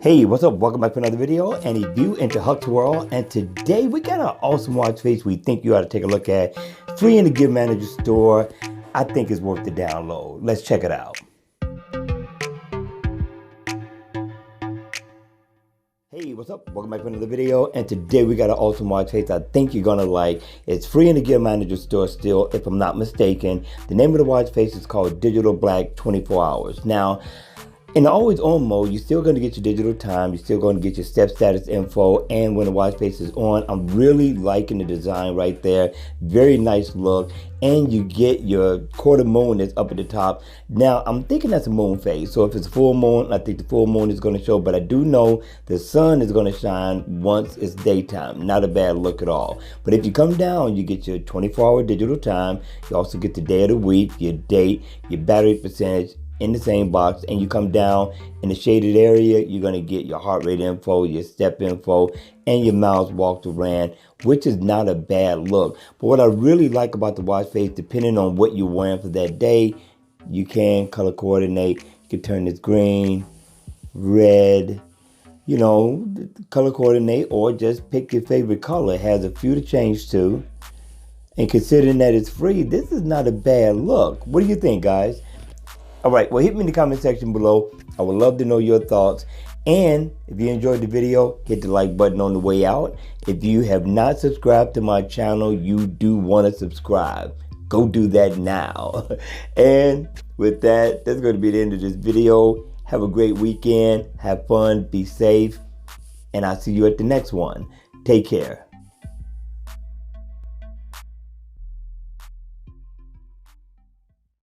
Hey, what's up? Welcome back to another video and a view into Huck's World. And today we got an awesome watch face we think you ought to take a look at. Free in the Gift Manager store. I think it's worth the download. Let's check it out. Hey, what's up? Welcome back to another video. And today we got an awesome watch face I think you're gonna like. It's free in the Gift Manager store still, if I'm not mistaken. The name of the watch face is called Digital Black 24 Hours. Now, in the always on mode, you're still going to get your digital time, you're still going to get your step status info, and when the watch face is on, I'm really liking the design right there. Very nice look, and you get your quarter moon that's up at the top. Now, I'm thinking that's a moon phase, so if it's a full moon, I think the full moon is going to show, but I do know the sun is going to shine once it's daytime. Not a bad look at all. But if you come down, you get your 24-hour digital time, you also get the day of the week, your date, your battery percentage, in the same box, and you come down in the shaded area, you're going to get your heart rate info, your step info, and your miles walked or ran, which is not a bad look. But what I really like about the watch face, depending on what you're wearing for that day, you can color coordinate. You can turn this green, red, you know, color coordinate, or just pick your favorite color. It has a few to change to, and considering that it's free, this is not a bad look. What do you think, guys? All right, well, hit me in the comment section below. I would love to know your thoughts. And if you enjoyed the video, hit the like button on the way out. If you have not subscribed to my channel, you do want to subscribe. Go do that now. And with that, that's going to be the end of this video. Have a great weekend. Have fun. Be safe. And I'll see you at the next one. Take care.